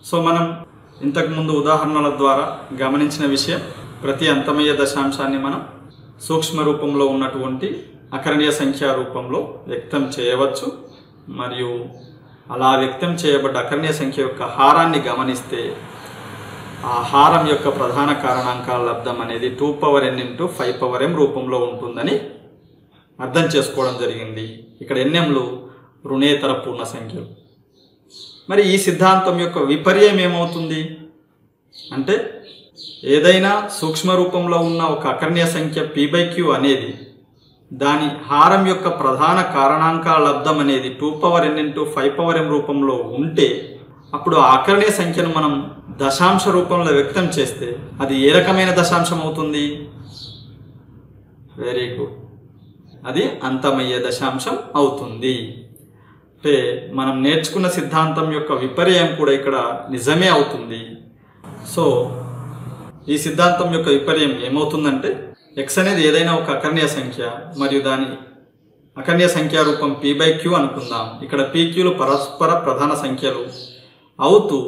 So మనం ఇంతకు ముందు ఉదాహరణల ద్వారా గమనించిన విషయం, ప్రతి అంతమయ్యే దశాంశాన్ని మనం సూక్ష్మ రూపంలో ఉన్నటువంటి అకరణీయ సంఖ్యా రూపంలో వ్యక్తం చేయవచ్చు. మరియు అలా వ్యక్తం చేయబడ్డ అకరణీయ సంఖ్య యొక్క హారాన్ని గమనిస్తే ఆ హారం యొక్క ప్రధాన కారణాంకాల లబ్ధం అనేది 2n × 5m రూపంలో ఉంటుందని అర్థం చేసుకోవడం జరిగింది. ఇక్కడ ఎన్ఎంలు రుణేతర పూర్ణ సంఖ్యలు. మరి ఈ సిద్ధాంతం యొక్క విపర్యం ఏమవుతుంది అంటే, ఏదైనా సూక్ష్మ రూపంలో ఉన్న ఒక అకరణీయ సంఖ్య p/q అనేది దాని హారం యొక్క ప్రధాన కారణాంకాల లబ్ధం అనేది 2n × 5m రూపంలో ఉంటే, అప్పుడు ఆ అకరణీయ సంఖ్యను మనం దశాంశ రూపంలో వ్యక్తం చేస్తే అది ఏ రకమైన దశాంశం అవుతుంది? వెరీ గుడ్, అది అంతమయ్యే దశాంశం అవుతుంది. అంటే మనం నేర్చుకున్న సిద్ధాంతం యొక్క విపర్యం కూడా ఇక్కడ నిజమే అవుతుంది. సో ఈ సిద్ధాంతం యొక్క విపర్యం ఏమవుతుందంటే, x అనేది ఏదైనా ఒక అకరణీయ సంఖ్య మరియు దాని అకరణీయ సంఖ్యా రూపం p/q అనుకుందాం. ఇక్కడ pqలు పరస్పర ప్రధాన సంఖ్యలు అవుతూ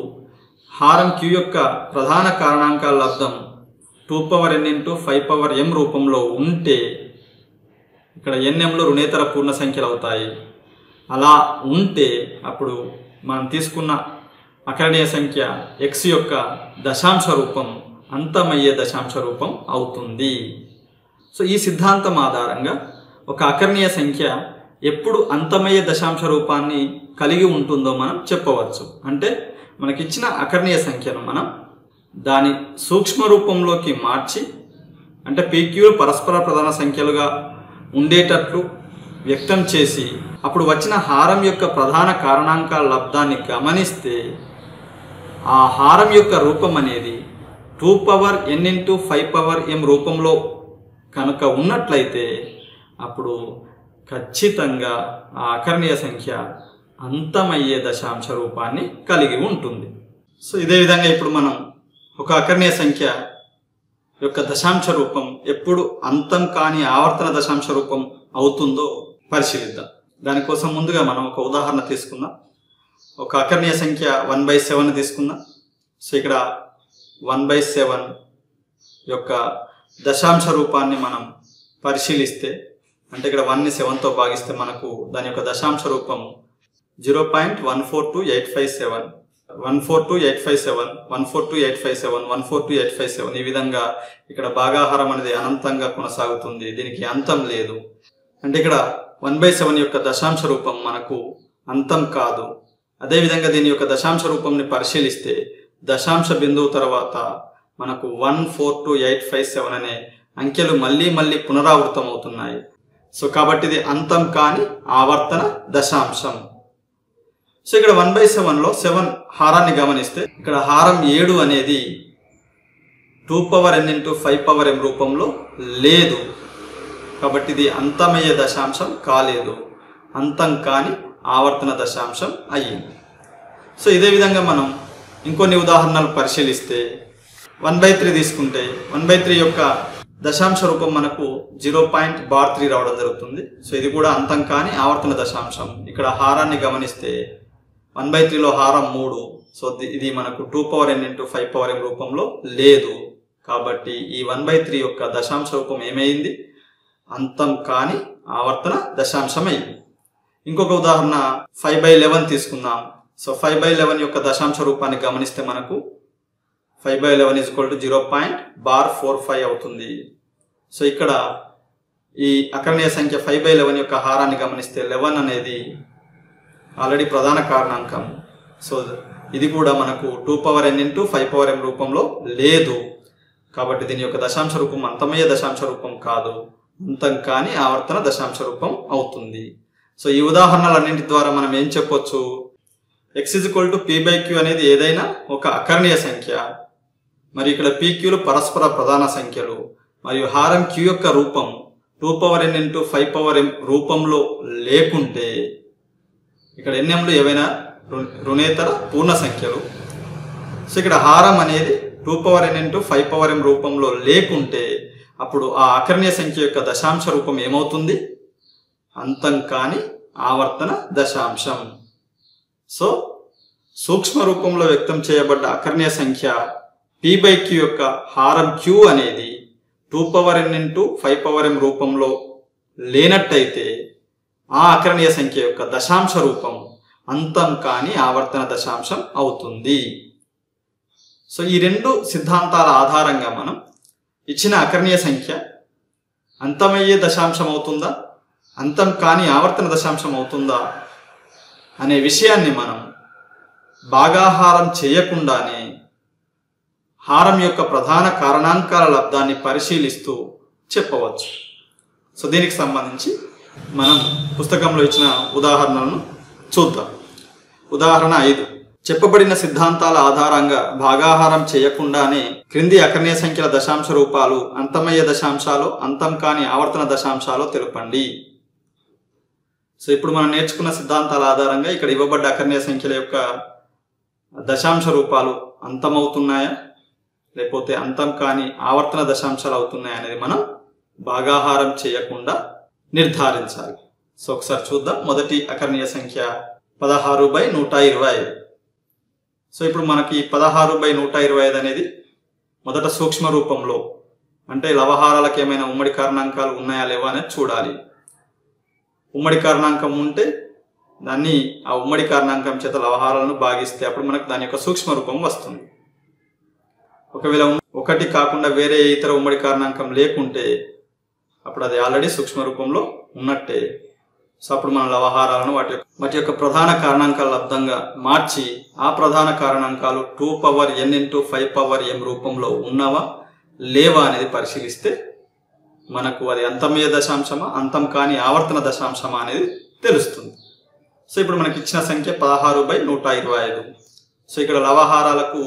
హారం q యొక్క ప్రధాన కారణాంకాల లబ్ధం 2n × 5m రూపంలో ఉంటే, ఇక్కడ nmలు రుణేతర పూర్ణ సంఖ్యలు అవుతాయి. అలా ఉంటే అప్పుడు మనం తీసుకున్న అకరణీయ సంఖ్య x యొక్క దశాంశ రూపం అంతమయ్యే దశాంశ రూపం అవుతుంది. సో ఈ సిద్ధాంతం ఆధారంగా ఒక అకరణీయ సంఖ్య ఎప్పుడు అంతమయ్యే దశాంశ రూపాన్ని కలిగి ఉంటుందో మనం చెప్పవచ్చు. అంటే మనకిచ్చిన అకరణీయ సంఖ్యను మనం దాని సూక్ష్మ రూపంలోకి మార్చి, అంటే pqలు పరస్పర ప్రధాన సంఖ్యలుగా ఉండేటట్లు వ్యక్తం చేసి, అప్పుడు వచ్చిన హారం యొక్క ప్రధాన కారణాంకాల లబ్ధాన్ని గమనిస్తే ఆ హారం యొక్క రూపం అనేది 2n × 5m రూపంలో కనుక ఉన్నట్లయితే అప్పుడు ఖచ్చితంగా ఆ అకరణీయ సంఖ్య అంతమయ్యే దశాంశ రూపాన్ని కలిగి ఉంటుంది. సో ఇదే విధంగా ఇప్పుడు మనం ఒక అకరణీయ సంఖ్య యొక్క దశాంశ రూపం ఎప్పుడు అంతం కాని ఆవర్తన దశాంశ రూపం అవుతుందో పరిశీలిద్దాం. దానికోసం ముందుగా మనం ఒక ఉదాహరణ తీసుకుందాం. ఒక అకరణీయ సంఖ్య 1/7 తీసుకుందాం. సో ఇక్కడ 1/7 యొక్క దశాంశ రూపాన్ని మనం పరిశీలిస్తే, అంటే ఇక్కడ 1ని 7తో భాగిస్తే మనకు దాని యొక్క దశాంశ రూపం 0.142857, 142,857, 142,857, 142,857. ఈ విధంగా ఇక్కడ భాగాహారం అనేది అనంతంగా కొనసాగుతుంది, దీనికి అంతం లేదు. అంటే ఇక్కడ 1/7 యొక్క దశాంశ రూపం మనకు అంతం కాదు. అదేవిధంగా దీని యొక్క దశాంశ రూపంని పరిశీలిస్తే దశాంశ బిందువు తర్వాత మనకు 142,857 అనే అంకెలు మళ్ళీ పునరావృతం అవుతున్నాయి. సో కాబట్టి ఇది అంతం కాని ఆవర్తన దశాంశం. సో ఇక్కడ 1/7లో 7 హారాన్ని గమనిస్తే, ఇక్కడ హారం 7 అనేది 2n × 5m రూపంలో లేదు. కాబట్టి ఇది అంతమయ్యే దశాంశం కాలేదు, అంతం కాని ఆవర్తన దశాంశం అయ్యింది. సో ఇదే విధంగా మనం ఇంకొన్ని ఉదాహరణలు పరిశీలిస్తే 1/3 తీసుకుంటే 1/3 యొక్క దశాంశ రూపం మనకు 0.3 రావడం జరుగుతుంది. సో ఇది కూడా అంతం కాని ఆవర్తన దశాంశం. ఇక్కడ హారాన్ని గమనిస్తే 1/3లో హారం 3. సో ఇది మనకు 2n × 5m రూపంలో లేదు. కాబట్టి ఈ 1/3 యొక్క దశాంశ రూపం ఏమైంది? అంతం కాని ఆవర్తన దశాంశం అయింది. ఇంకొక ఉదాహరణ 5/11 తీసుకుందాం. సో 5/11 యొక్క దశాంశ రూపాన్ని గమనిస్తే మనకు 5/11 = 0.45 అవుతుంది. సో ఇక్కడ ఈ అకరణీయ సంఖ్య 5/11 యొక్క హారాన్ని గమనిస్తే 11 అనేది ఆల్రెడీ ప్రధాన కారణాంకం. సో ఇది కూడా మనకు 2n × 5m రూపంలో లేదు. కాబట్టి దీని యొక్క దశాంశ రూపం అంతమయ్యే దశాంశ రూపం కాదు, అంతం కాని ఆవర్తన దశాంశ రూపం అవుతుంది. సో ఈ ఉదాహరణలన్నింటి ద్వారా మనం ఏం చెప్పొచ్చు? x = p/q అనేది ఏదైనా ఒక అకరణీయ సంఖ్య, మరి ఇక్కడ pqలు పరస్పర ప్రధాన సంఖ్యలు, మరియు హారం q యొక్క రూపం 2n × 5m రూపంలో లేకుంటే, ఇక్కడ nmలు ఏవైనా రుణేతర పూర్ణ సంఖ్యలు. సో ఇక్కడ హారం అనేది 2n × 5m రూపంలో లేకుంటే అప్పుడు ఆ అకరణీయ సంఖ్య యొక్క దశాంశ రూపం ఏమవుతుంది? అంతం కాని ఆవర్తన దశాంశం. సో సూక్ష్మ రూపంలో వ్యక్తం చేయబడ్డ అకర్ణీయ సంఖ్య p/q యొక్క హారం q అనేది 2n × 5m రూపంలో లేనట్టయితే ఆ అకర్ణీయ సంఖ్య యొక్క దశాంశ రూపం అంతం కాని ఆవర్తన దశాంశం అవుతుంది. సో ఈ రెండు సిద్ధాంతాల ఆధారంగా మనం ఇచ్చిన అకర్ణీయ సంఖ్య అంతమయ్యే దశాంశం అవుతుందా, అంతం కాని ఆవర్తన దశాంశం అవుతుందా అనే విషయాన్ని మనం భాగాహారం చేయకుండానే హారం యొక్క ప్రధాన కారణాంకాల లబ్ధాన్ని పరిశీలిస్తూ చెప్పవచ్చు. సో దీనికి సంబంధించి మనం పుస్తకంలో ఇచ్చిన ఉదాహరణలను చూద్దాం. ఉదాహరణ 5. చెప్పబడిన సిద్ధాంతాల ఆధారంగా భాగాహారం చేయకుండానే క్రింది అకర్ణీయ సంఖ్యల దశాంశ రూపాలు అంతమయ్యే దశాంశాలు, అంతం కాని ఆవర్తన దశాంశాలు తెలుపండి. సో ఇప్పుడు మనం నేర్చుకున్న సిద్ధాంతాల ఆధారంగా ఇక్కడ ఇవ్వబడ్డ అకర్ణీయ సంఖ్యల యొక్క దశాంశ రూపాలు అంతమవుతున్నాయా లేకపోతే అంతం కాని ఆవర్తన దశాంశాలు అవుతున్నాయా అనేది మనం భాగాహారం చేయకుండా నిర్ధారించాలి. సో ఒకసారి చూద్దాం. మొదటి అకర్ణీయ సంఖ్య 16/125. సో ఇప్పుడు మనకి 16/125 అనేది మొదట సూక్ష్మ రూపంలో, అంటే లవహారాలకు ఏమైనా ఉమ్మడి కారణాంకాలు ఉన్నాయా లేవా అనేది చూడాలి. ఉమ్మడి కారణాంకం ఉంటే దాన్ని ఆ ఉమ్మడి కారణాంకం చేత లవహారాలను భాగిస్తే అప్పుడు మనకు దాని యొక్క సూక్ష్మ రూపం వస్తుంది. ఒకవేళ ఒకటి కాకుండా వేరే ఇతర ఉమ్మడి కారణాంకం లేకుంటే అప్పుడు అది ఆల్రెడీ సూక్ష్మ రూపంలో ఉన్నట్టే. సో అప్పుడు మన లవహారాలను వాటి యొక్క ప్రధాన కారణాంకాల లబ్ధంగా మార్చి ఆ ప్రధాన కారణాంకాలు 2n × 5m రూపంలో ఉన్నవా లేవా అనేది పరిశీలిస్తే మనకు అది అంతమయ్యే దశాంశమా, అంతం కాని ఆవర్తన దశాంశమా అనేది తెలుస్తుంది. సో ఇప్పుడు మనకి ఇచ్చిన సంఖ్య 16/125. సో ఇక్కడ లవహారాలకు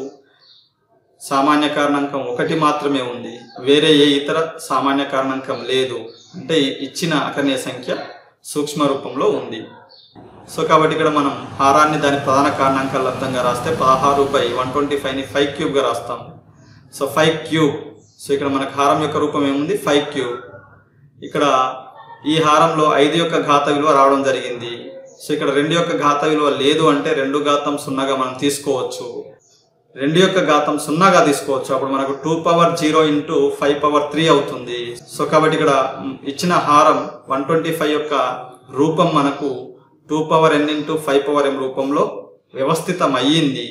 సామాన్య కారణాంకం 1 మాత్రమే ఉంది, వేరే ఏ ఇతర సామాన్య కారణాంకం లేదు. అంటే ఇచ్చిన అకర్ణీయ సంఖ్య సూక్ష్మ రూపంలో ఉంది. సో కాబట్టి ఇక్కడ మనం హారాన్ని దాని ప్రధాన కారణాంకాల లబ్ధంగా రాస్తే 16/125ని 5³ రాస్తాం. సో 5³. సో ఇక్కడ మనకు హారం యొక్క రూపం ఏముంది, 5³. ఇక్కడ ఈ హారంలో 5 యొక్క ఘాత విలువ రావడం జరిగింది. సో ఇక్కడ 2 యొక్క ఘాత విలువ లేదు అంటే 2 ఘాతం 0గా మనం తీసుకోవచ్చు. 2 యొక్క ఘాతం 0గా తీసుకోవచ్చు. అప్పుడు మనకు 2^0 × 5^3 అవుతుంది. సో కాబట్టి ఇక్కడ ఇచ్చిన హారం 125 యొక్క రూపం మనకు 2n × 5m రూపంలో వ్యవస్థితం అయ్యింది.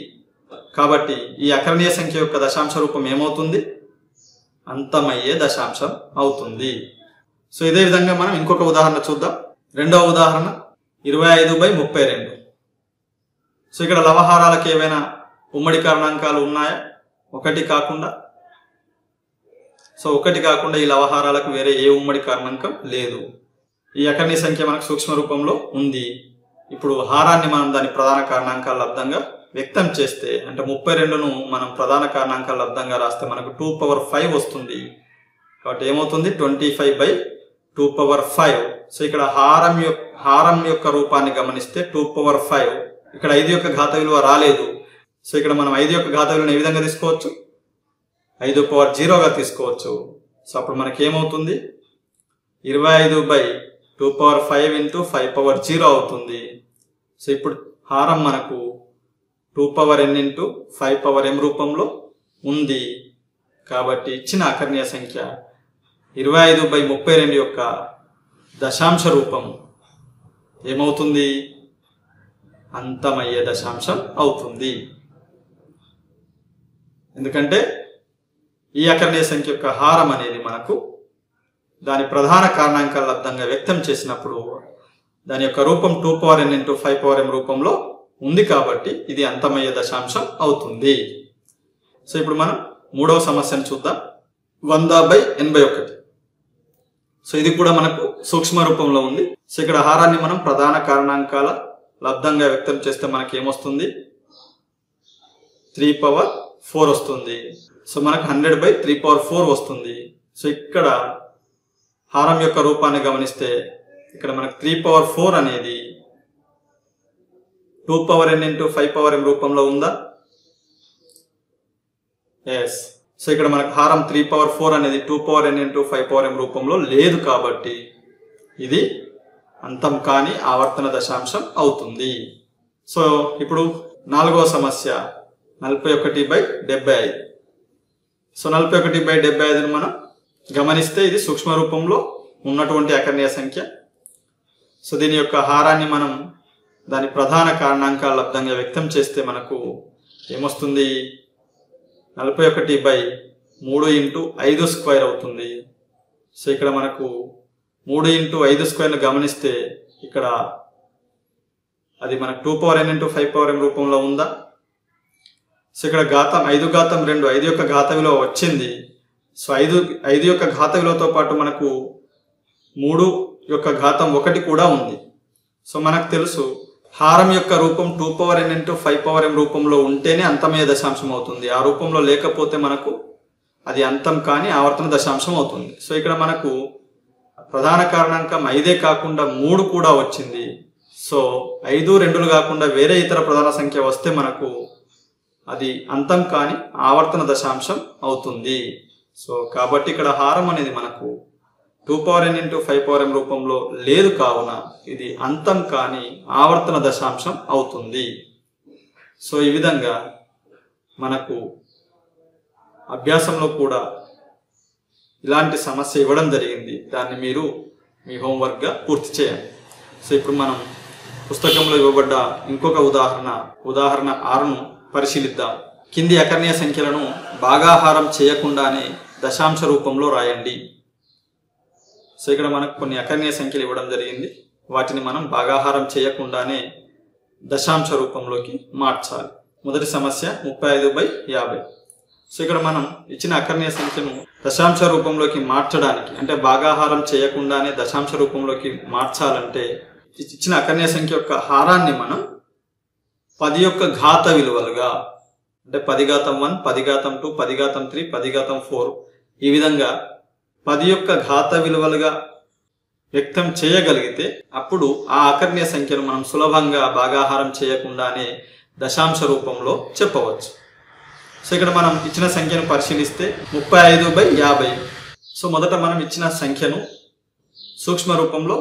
కాబట్టి ఈ అకర్ణీయ సంఖ్య యొక్క దశాంశ రూపం ఏమవుతుంది, అంతమయ్యే దశాంశం అవుతుంది. సో ఇదే విధంగా మనం ఇంకొక ఉదాహరణ చూద్దాం. రెండవ ఉదాహరణ 25/32. సో ఇక్కడ లవహారాలకు ఏవైనా ఉమ్మడి కారణాంకాలు ఉన్నాయా, ఒకటి కాకుండా? సో ఒకటి కాకుండా ఈ లవహారాలకు వేరే ఏ ఉమ్మడి కారణాంకం లేదు. ఈ అకర్ణీయ సంఖ్య మనకు సూక్ష్మ రూపంలో ఉంది. ఇప్పుడు హారాన్ని మనం దాని ప్రధాన కారణాంకాల లబ్ధంగా వ్యక్తం చేస్తే, అంటే 32ను మనం ప్రధాన కారణాంకాల లబ్ధంగా రాస్తే మనకు 2^5 వస్తుంది. కాబట్టి ఏమవుతుంది, 25/2^5. సో ఇక్కడ హారం యొక్క రూపాన్ని గమనిస్తే 2^5. ఇక్కడ 5 యొక్క ఘాత విలువ రాలేదు. సో ఇక్కడ మనం 5 యొక్క ఘాత విలువను ఏ విధంగా తీసుకోవచ్చు, 5^0గా తీసుకోవచ్చు. సో అప్పుడు మనకి ఏమవుతుంది, 25/2^5 × 5^0 అవుతుంది. సో ఇప్పుడు హారం మనకు 2n × 5m రూపంలో ఉంది. కాబట్టి ఇచ్చిన అకర్ణీయ సంఖ్య 25/32 యొక్క దశాంశ రూపం ఏమవుతుంది, అంతమయ్యే దశాంశం అవుతుంది. ఎందుకంటే ఈ అకర్ణీయ సంఖ్య యొక్క హారం అనేది మనకు దాని ప్రధాన కారణాంకాల లబ్ధంగా వ్యక్తం చేసినప్పుడు దాని యొక్క రూపం 2n × 5m రూపంలో ఉంది. కాబట్టి ఇది అంతమయ్యే దశాంశం అవుతుంది. సో ఇప్పుడు మనం మూడవ సమస్యను చూద్దాం. 100/81. సో ఇది కూడా మనకు సూక్ష్మ రూపంలో ఉంది. సో ఇక్కడ హారాన్ని మనం ప్రధాన కారణాంకాల లబ్ధంగా వ్యక్తం చేస్తే మనకి ఏమొస్తుంది, 3^4 వస్తుంది. సో మనకు 100/3^4 వస్తుంది. సో ఇక్కడ హారం యొక్క రూపాన్ని గమనిస్తే ఇక్కడ మనకు 3^4 అనేది 2n × 5m రూపంలో ఉందా? ఎస్. సో ఇక్కడ మనకు హారం 3^4 అనేది 2n × 5m రూపంలో లేదు. కాబట్టి ఇది అంతం కాని ఆవర్తన దశాంశం అవుతుంది. సో ఇప్పుడు నాలుగవ సమస్య 41/75. సో 41/75ను మనం గమనిస్తే ఇది సూక్ష్మ రూపంలో ఉన్నటువంటి అకర్ణీయ సంఖ్య. సో దీని యొక్క హారాన్ని మనం దాని ప్రధాన కారణాంకాల లబ్ధంగా వ్యక్తం చేస్తే మనకు ఏమొస్తుంది? 41/3 × 5² అవుతుంది. సో ఇక్కడ మనకు 3 × 5² గమనిస్తే ఇక్కడ అది మనకు 2n × 5m రూపంలో ఉందా? సో ఇక్కడ ఘాతం 5 ఘాతం 2, 5 యొక్క ఘాత విలువ వచ్చింది. సో 5 యొక్క ఘాత విలువతో పాటు మనకు 3 యొక్క ఘాతం 1 కూడా ఉంది. సో మనకు తెలుసు హారం యొక్క రూపం 2n × 5m రూపంలో ఉంటేనే అంతమయ్యే దశాంశం అవుతుంది. ఆ రూపంలో లేకపోతే మనకు అది అంతం కాని ఆవర్తన దశాంశం అవుతుంది. సో ఇక్కడ మనకు ప్రధాన కారణాంకం 5 కాకుండా 3 కూడా వచ్చింది. సో 5, 2లు కాకుండా వేరే ఇతర ప్రధాన సంఖ్య వస్తే మనకు అది అంతం కాని ఆవర్తన దశాంశం అవుతుంది. సో కాబట్టి ఇక్కడ హారం అనేది మనకు 2n × 5m రూపంలో లేదు, కావున ఇది అంతం కాని ఆవర్తన దశాంశం అవుతుంది. సో ఈ విధంగా మనకు అభ్యాసంలో కూడా ఇలాంటి సమస్య ఇవ్వడం జరిగింది. దాన్ని మీరు మీ హోంవర్క్గా పూర్తి చేయండి. సో ఇప్పుడు మనం పుస్తకంలో ఇవ్వబడ్డ ఇంకొక ఉదాహరణ 6ను పరిశీలిద్దాం. కింది అకర్ణీయ సంఖ్యలను భాగాహారం చేయకుండానే దశాంశ రూపంలో రాయండి. సో ఇక్కడ మనకు కొన్ని అకర్ణీయ సంఖ్యలు ఇవ్వడం జరిగింది. వాటిని మనం భాగాహారం చేయకుండానే దశాంశ రూపంలోకి మార్చాలి. మొదటి సమస్య 35/50. సో ఇక్కడ మనం ఇచ్చిన అకర్ణీయ సంఖ్యను దశాంశ రూపంలోకి మార్చడానికి, అంటే భాగాహారం చేయకుండానే దశాంశ రూపంలోకి మార్చాలంటే ఇచ్చిన అకర్ణీయ సంఖ్య యొక్క హారాన్ని మనం 10 యొక్క ఘాత విలువలుగా, అంటే 10⁻1, 10⁻2, 10⁻3, 10⁻4 ఈ విధంగా 10 యొక్క ఘాత విలువలుగా వ్యక్తం చేయగలిగితే అప్పుడు ఆ అకర్ణీయ సంఖ్యను మనం సులభంగా భాగాహారం చేయకుండానే దశాంశ రూపంలో చెప్పవచ్చు. సో ఇక్కడ మనం ఇచ్చిన సంఖ్యను పరిశీలిస్తే 35/50. సో మొదట మనం ఇచ్చిన సంఖ్యను సూక్ష్మ రూపంలో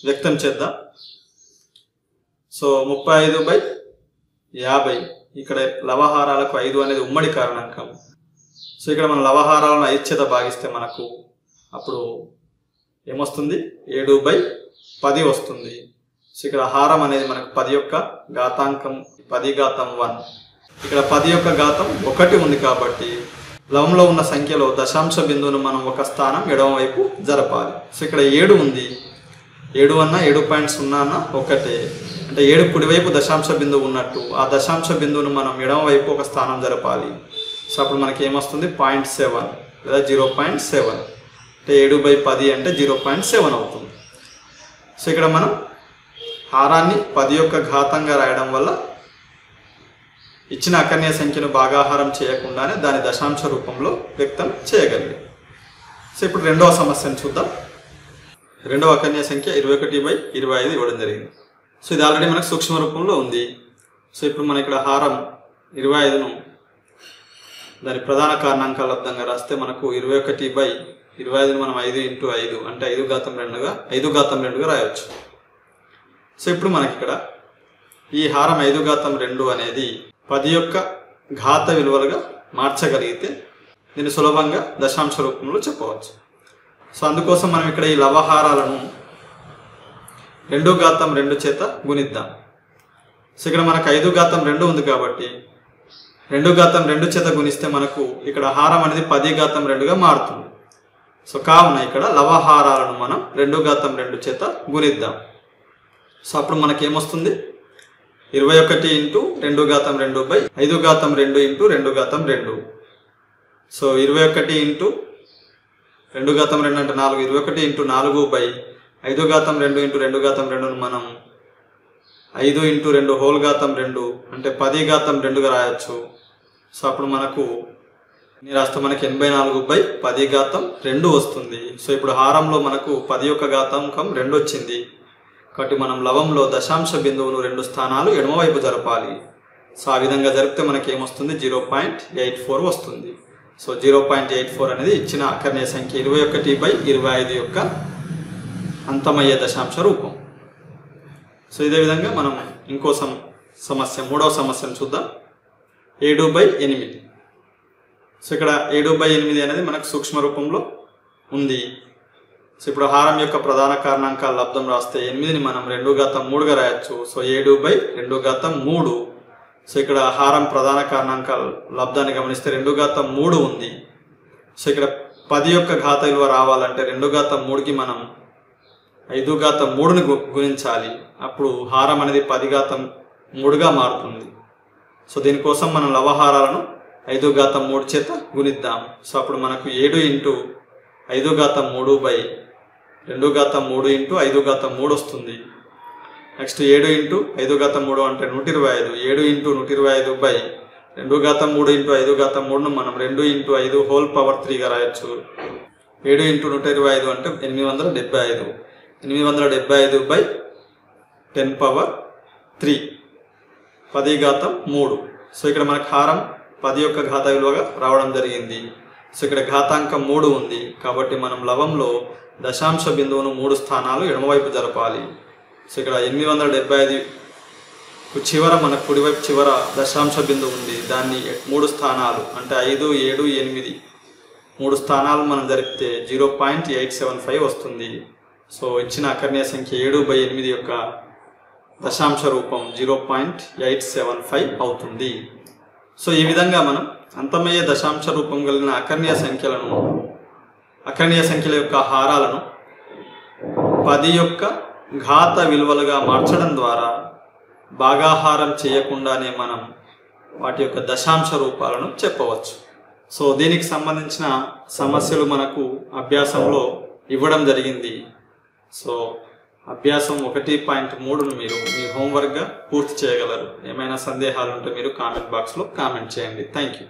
వ్యక్తం చేద్దాం. సో 35/50 ఇక్కడ లవహారాలకు 5 అనేది ఉమ్మడి కారణాంకం. సో ఇక్కడ మనం లవహారాలను 5 చేత భాగిస్తే మనకు అప్పుడు ఏమొస్తుంది? 7/10 వస్తుంది. సో ఇక్కడ హారం అనేది మనకు 10 యొక్క ఘాతాంకం 10⁻1. ఇక్కడ 10 యొక్క ఘాతం 1 ఉంది కాబట్టి లవంలో ఉన్న సంఖ్యలో దశాంశ బిందువును మనం ఒక స్థానం ఎడమ వైపు జరపాలి. సో ఇక్కడ 7 ఉంది. 7 అన్నా 7.0 అన్నా ఒకటే, అంటే 7 కుడివైపు దశాంశ బిందువు ఉన్నట్టు ఆ దశాంశ బిందువును మనం ఎడమ వైపు ఒక స్థానం జరపాలి. సో అప్పుడు మనకి ఏమొస్తుంది? 0.7 లేదా 0.7, అంటే 7/10 అంటే 0.7 అవుతుంది. సో ఇక్కడ మనం హారాన్ని 10 యొక్క ఘాతంగా రాయడం వల్ల ఇచ్చిన అకర్ణీయ సంఖ్యను భాగాహారం చేయకుండానే దాని దశాంశ రూపంలో వ్యక్తం చేయగలిగాం. సో ఇప్పుడు రెండవ సమస్యను చూద్దాం. రెండవ అకర్ణీయ సంఖ్య 21/25 ఇవ్వడం జరిగింది. సో ఇది ఆల్రెడీ మనకు సూక్ష్మ రూపంలో ఉంది. సో ఇప్పుడు మన ఇక్కడ హారం 25ను దాని ప్రధాన కారణాంకాల లబ్ధంగా రాస్తే మనకు 21/25ను మనం 5 × 5 అంటే 5⁻2గా రాయవచ్చు. సో ఇప్పుడు మనకి ఇక్కడ ఈ హారం 5⁻2 అనేది 10 యొక్క ఘాత విలువలుగా మార్చగలిగితే దీన్ని సులభంగా దశాంశ రూపంలో చెప్పవచ్చు. సో అందుకోసం మనం ఇక్కడ ఈ లవహారాలను 2⁻2 చేత గుణిద్దాం. సో ఇక్కడ మనకు 5⁻2 ఉంది కాబట్టి 2⁻2 చేత గుణిస్తే మనకు ఇక్కడ హారం అనేది 10⁻2గా మారుతుంది. సో కావున ఇక్కడ లవహారాలను మనం 2⁻2 చేత గుణిద్దాం. సో అప్పుడు మనకి ఏమొస్తుంది? 21 × 2⁻2/5⁻2 × 2⁻2. సో 21 × 2⁻2 అంటే 4, 21 × 4/5⁻2 × 2⁻2ను మనం 5 × 2² అంటే 10⁻2గా రాయొచ్చు. సో అప్పుడు మనకు రాస్తే మనకి 84/10⁻2 వస్తుంది. సో ఇప్పుడు హారంలో మనకు 10 యొక్క ఘాతాంకం 2 వచ్చింది కాబట్టి మనం లవంలో దశాంశ బిందువును 2 స్థానాలు ఎడమవైపు జరపాలి. సో ఆ విధంగా జరిపితే మనకి ఏమొస్తుంది? 0.84 వస్తుంది. సో 0.84 అనేది ఇచ్చిన అకర్ణీయ సంఖ్య 21/25 యొక్క అంతమయ్యే దశాంశ రూపం. సో ఇదే విధంగా మనం ఇంకో సమస్య, మూడవ సమస్యను చూద్దాం. 7/8. సో ఇక్కడ 7/8 అనేది మనకు సూక్ష్మ రూపంలో ఉంది. సో ఇప్పుడు హారం యొక్క ప్రధాన కారణాంకాల లబ్ధం రాస్తే 8ని మనం 2/3గా రాయొచ్చు. సో 7/2/3. సో ఇక్కడ హారం ప్రధాన కారణాంకాల లబ్ధాన్ని గమనిస్తే 2/3 ఉంది. సో ఇక్కడ 10 యొక్క ఘాత విలువ రావాలంటే 2/3కి మనం 5/3ని గుణించాలి. అప్పుడు హారం అనేది 10/3గా మారుతుంది. సో దీనికోసం మనం లవహారాలను 5/3 చేత గుణిద్దాం. సో అప్పుడు మనకు 7 × 5/3/2/3 × 5/3 వస్తుంది. నెక్స్ట్ 7 × 5/3 అంటే 125. 7 × 125/2/3 × 5/3ను మనం 2 × 5^3గా రాయొచ్చు. 7 × 125 అంటే 875. 875/10⁻3 10⁻3. సో ఇక్కడ మనకు హారం 10 యొక్క ఘాత విలువగా రావడం జరిగింది. సో ఇక్కడ ఘాతాంకం 3 ఉంది కాబట్టి మనం లవంలో దశాంశ బిందువును 3 స్థానాలు ఎడమవైపు జరపాలి. సో ఇక్కడ 875 చివర మన కుడివైపు చివర దశాంశ బిందువు ఉంది. దాన్ని 3 స్థానాలు అంటే 5, 7, 8 3 స్థానాలు మనం జరిపితే 0.875 వస్తుంది. సో ఇచ్చిన అకర్ణీయ సంఖ్య 7/8 యొక్క దశాంశ రూపం 0.875 అవుతుంది. సో ఈ విధంగా మనం అంతమయ్యే దశాంశ రూపం కలిగిన అకర్ణీయ సంఖ్యల యొక్క హారాలను 10 యొక్క ఘాత విలువలుగా మార్చడం ద్వారా భాగాహారం చేయకుండానే మనం వాటి యొక్క దశాంశ రూపాలను చెప్పవచ్చు. సో దీనికి సంబంధించిన సమస్యలు మనకు అభ్యాసంలో ఇవ్వడం జరిగింది. సో అభ్యాసం 1.3ను మీరు మీ హోంవర్క్గా పూర్తి చేయగలరు. ఏమైనా సందేహాలు ఉంటే మీరు కామెంట్ బాక్స్లో కామెంట్ చేయండి. Thank you.